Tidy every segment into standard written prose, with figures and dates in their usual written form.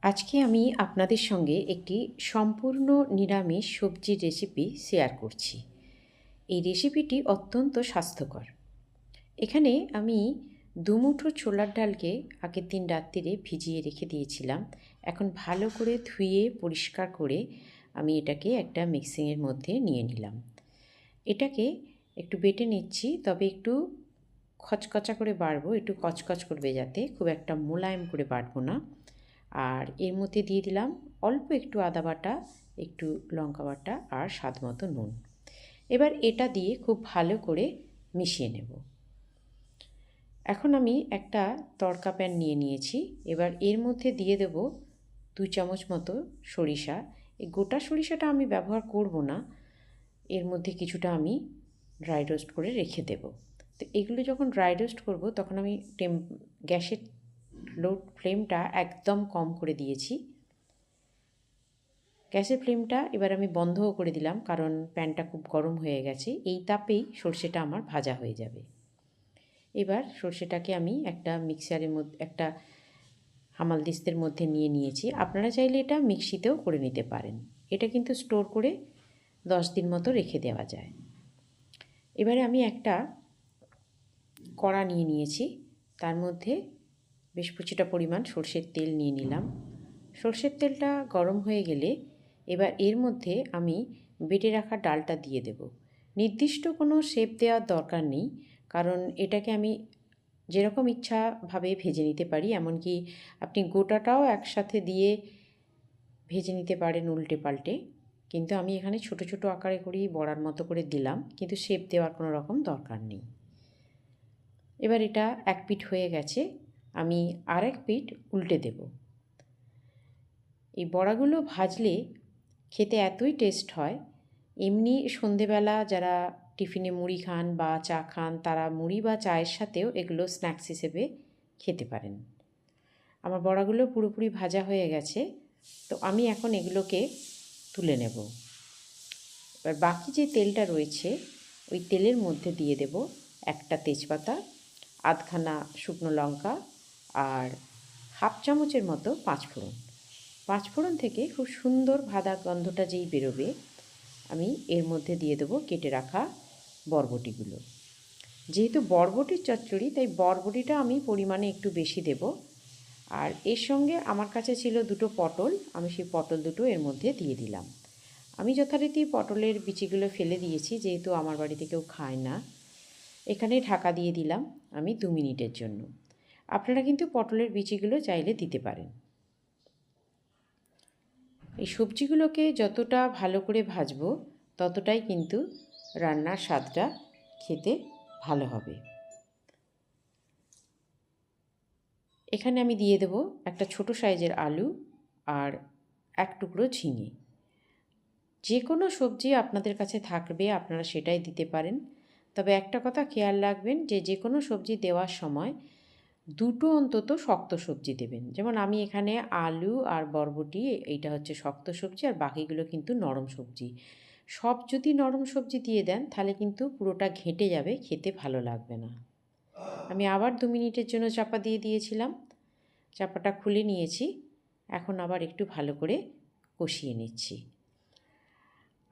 আজকে আমি আপনাদের সঙ্গে একটি সম্পূর্ণ নিরামিষ সবজির রেসিপি শেয়ার করছি। এই রেসিপিটি অত্যন্ত স্বাস্থ্যকর। এখানে আমি দুমুঠো ছোলার ডালকে আগের দিন রাত্রিরে ভিজিয়ে রেখে দিয়েছিলাম। এখন ভালো করে ধুয়ে পরিষ্কার করে আমি এটাকে একটা মিক্সিংয়ের মধ্যে নিয়ে নিলাম। এটাকে একটু বেটে নিচ্ছি, তবে একটু খচখচা করে বাড়বো, একটু কচকচ করবে যাতে, খুব একটা মোলায়েম করে বাটবো না। আর এর মধ্যে দিয়ে দিলাম অল্প একটু আদা বাটা, একটু লঙ্কা বাটা আর স্বাদ মতো নুন। এবার এটা দিয়ে খুব ভালো করে মিশিয়ে নেব। এখন আমি একটা তড়কা প্যান নিয়ে নিয়েছি। এবার এর মধ্যে দিয়ে দেব 2 চামচ মতো সরিষা। এই গোটা সরিষাটা আমি ব্যবহার করব না, এর মধ্যে কিছুটা আমি ড্রাই রোস্ট করে রেখে দেব। তো এগুলো যখন ড্রাই রোস্ট করব তখন আমি গ্যাসের লো ফ্লেমটা একদম কম করে দিয়েছি। গ্যাসের ফ্লেমটা এবার আমি বন্ধও করে দিলাম, কারণ প্যানটা খুব গরম হয়ে গেছে। এই তাপেই সর্ষেটা আমার ভাজা হয়ে যাবে। এবার সর্ষেটাকে আমি একটা মিক্সারের মধ্যে, একটা হামালদিস্তের মধ্যে নিয়ে নিয়েছি। আপনারা চাইলে এটা মিক্সিতেও করে নিতে পারেন। এটা কিন্তু স্টোর করে 10 দিন মতো রেখে দেওয়া যায়। এবারে আমি একটা কড়া নিয়ে নিয়েছি, তার মধ্যে বেশ কিছুটা পরিমাণ সর্ষের তেল নিয়ে নিলাম। সর্ষের তেলটা গরম হয়ে গেলে এবার এর মধ্যে আমি বেটে রাখা ডালটা দিয়ে দেব। নির্দিষ্ট কোনো শেপ দেওয়ার দরকার নেই, কারণ এটাকে আমি যেরকম ইচ্ছাভাবে ভেজে নিতে পারি। এমনকি আপনি গোটাটাও একসাথে দিয়ে ভেজে নিতে পারেন উল্টে পাল্টে, কিন্তু আমি এখানে ছোট ছোট আকারে করেই বড়ার মতো করে দিলাম, কিন্তু শেপ দেওয়ার কোনো রকম দরকার নেই। এবার এটা এক পিঠ হয়ে গেছে, আমি আরেক পিঠ উল্টে দেব। এই বড়াগুলো ভাজলে খেতে এতই টেস্ট হয়। এমনি সন্ধেবেলা যারা টিফিনে মুড়ি খান বা চা খান, তারা মুড়ি বা চায়ের সাথেও এগুলো স্ন্যাক্স হিসেবে খেতে পারেন। আমার বড়াগুলো পুরোপুরি ভাজা হয়ে গেছে, তো আমি এখন এগুলোকে তুলে নেব। এবার বাকি যে তেলটা রয়েছে ওই তেলের মধ্যে দিয়ে দেব একটা তেজপাতা, আধখানা শুকনো লঙ্কা আর হাফ চামচের মতো পাঁচফোড়ন। পাঁচফোড়ন থেকে খুব সুন্দর ভাজা গন্ধটা যেই বেরোবে, আমি এর মধ্যে দিয়ে দেবো কেটে রাখা বরবটিগুলো। যেহেতু বরবটির চচ্চড়ি, তাই বরবটিটা আমি পরিমাণে একটু বেশি দেব। আর এর সঙ্গে আমার কাছে ছিল দুটো পটল, আমি সেই পটল দুটো এর মধ্যে দিয়ে দিলাম। আমি যথারীতি পটলের বিচিগুলো ফেলে দিয়েছি, যেহেতু আমার বাড়িতে কেউ খায় না। এখানে ঢাকা দিয়ে দিলাম আমি 2 মিনিটের জন্য। আপনারা কিন্তু পটলের বিচিগুলো চাইলে দিতে পারেন। এই সবজিগুলোকে যতটা ভালো করে ভাজবো ততটাই কিন্তু রান্নার স্বাদটা খেতে ভালো হবে। এখানে আমি দিয়ে দেব একটা ছোট সাইজের আলু আর এক টুকরো ঝিঙে। যে কোনো সবজি আপনাদের কাছে থাকবে আপনারা সেটাই দিতে পারেন, তবে একটা কথা খেয়াল রাখবেন যে যে কোনো সবজি দেওয়ার সময় দুটো অন্তত শক্ত সবজি দেবেন। যেমন আমি এখানে আলু আর বরবটি, এইটা হচ্ছে শক্ত সবজি, আর বাকিগুলো কিন্তু নরম সবজি। সব যদি নরম সবজি দিয়ে দেন তাহলে কিন্তু পুরোটা ঘেঁটে যাবে, খেতে ভালো লাগবে না। আমি আবার 2 মিনিটের জন্য চাপা দিয়ে দিয়েছিলাম। চাপাটা খুলে নিয়েছি, এখন আবার একটু ভালো করে কষিয়ে নিচ্ছি।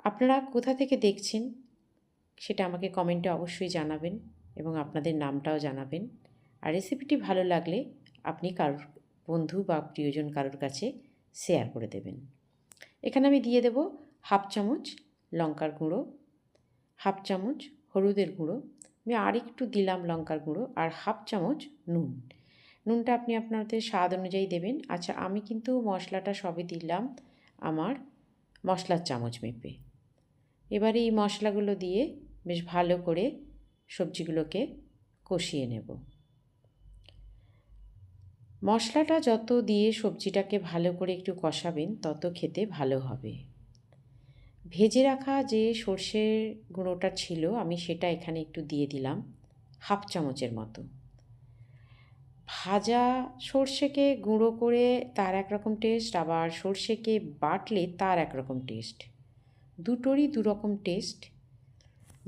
আপনারা কোথা থেকে দেখছেন সেটা আমাকে কমেন্টে অবশ্যই জানাবেন, এবং আপনাদের নামটাও জানাবেন। আর রেসিপিটি ভালো লাগলে আপনি কারোর বন্ধু বা প্রিয়জন কারোর কাছে শেয়ার করে দেবেন। এখানে আমি দিয়ে দেব হাফ চামচ লঙ্কার গুঁড়ো, হাফ চামচ হলুদের গুঁড়ো, আমি আর একটু দিলাম লঙ্কার গুঁড়ো, আর হাফ চামচ নুন। নুনটা আপনি আপনাদের স্বাদ অনুযায়ী দেবেন। আচ্ছা, আমি কিন্তু মশলাটা সবই দিলাম আমার মশলার চামচ মেপে। এবার এই মশলাগুলো দিয়ে বেশ ভালো করে সবজিগুলোকে কষিয়ে নেব। মশলাটা যত দিয়ে সবজিটাকে ভালো করে একটু কষাবেন তত খেতে ভালো হবে। ভেজে রাখা যে সর্ষের গুঁড়োটা ছিল আমি সেটা এখানে একটু দিয়ে দিলাম, হাফ চামচের মতো। ভাজা সর্ষেকে গুঁড়ো করে তার একরকম টেস্ট, আবার সর্ষেকে বাটলে তার একরকম টেস্ট। দুটোরই দুরকম টেস্ট,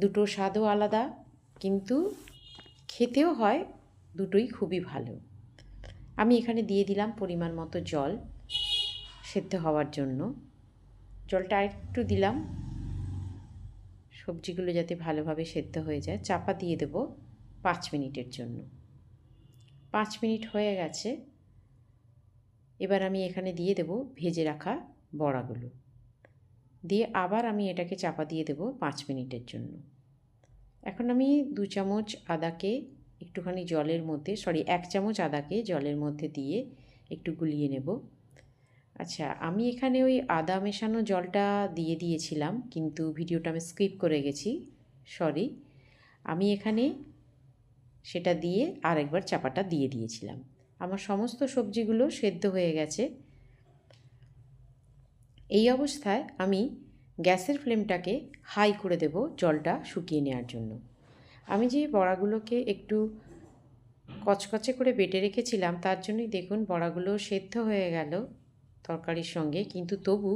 দুটোর স্বাদও আলাদা, কিন্তু খেতেও হয় দুটোই খুবই ভালো। আমি এখানে দিয়ে দিলাম পরিমাণ মতো জল। সেদ্ধ হওয়ার জন্য। জলটা একটু দিলাম সবজিগুলো যাতে ভালোভাবে সেদ্ধ হয়ে যায়। চাপা দিয়ে দেব 5 মিনিটের জন্য। 5 মিনিট হয়ে গেছে। এবার আমি এখানে দিয়ে দেব ভেজে রাখা বড়াগুলো, দিয়ে আবার আমি এটাকে চাপা দিয়ে দেব 5 মিনিটের জন্য। এখন আমি 2 চামচ আদাকে একটুখানি জলের মধ্যে 1 চামচ আদাকে জলের মধ্যে দিয়ে একটু গুলিয়ে নেব। আচ্ছা, আমি এখানে ওই আদা মেশানো জলটা দিয়ে দিয়েছিলাম, কিন্তু ভিডিওটা আমি স্কিপ করে গেছি, সরি। আমি এখানে সেটা দিয়ে আরেকবার চাপাটা দিয়ে দিয়েছিলাম। আমার সমস্ত সবজিগুলো সেদ্ধ হয়ে গেছে। এই অবস্থায় আমি গ্যাসের ফ্লেমটাকে হাই করে দেব জলটা শুকিয়ে নেওয়ার জন্য। আমি যে বড়াগুলোকে একটু কচকচে করে বেটে রেখেছিলাম, তার জন্যই দেখুন বড়াগুলো সেদ্ধ হয়ে গেল তরকারির সঙ্গে, কিন্তু তবু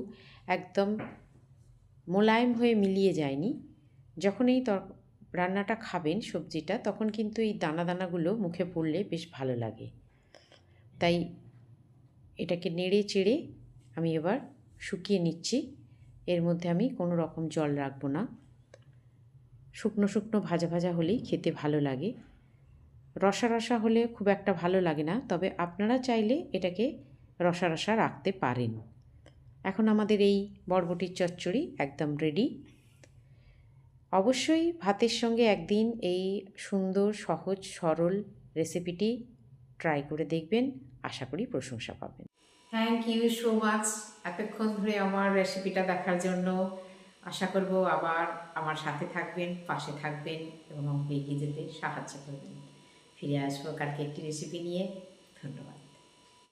একদম মোলায়েম হয়ে মিলিয়ে যায়নি। যখন এই রান্নাটা খাবেন সবজিটা, তখন কিন্তু এই দানা দানাগুলো মুখে পড়লে বেশ ভালো লাগে। তাই এটাকে নেড়ে চেড়ে আমি এবার শুকিয়ে নিচ্ছি। এর মধ্যে আমি কোনো রকম জল রাখবো না। শুকনো শুকনো ভাজা ভাজা হলেই খেতে ভালো লাগে। রসা রসা হলে খুব একটা ভালো লাগে না, তবে আপনারা চাইলে এটাকে রসা রসা রাখতে পারেন। এখন আমাদের এই বরবটির চচ্চড়ি একদম রেডি। অবশ্যই ভাতের সঙ্গে একদিন এই সুন্দর সহজ সরল রেসিপিটি ট্রাই করে দেখবেন, আশা করি প্রশংসা পাবেন। থ্যাংক ইউ সো মাচ এতক্ষণ ধরে আমার রেসিপিটা দেখার জন্য। আশা করব আবার আমার সাথে থাকবেন, পাশে থাকবেন এবং আমাকে এগিয়ে যেতে সাহায্য করবেন। ফিরে আসবো কালকে একটি রেসিপি নিয়ে। ধন্যবাদ।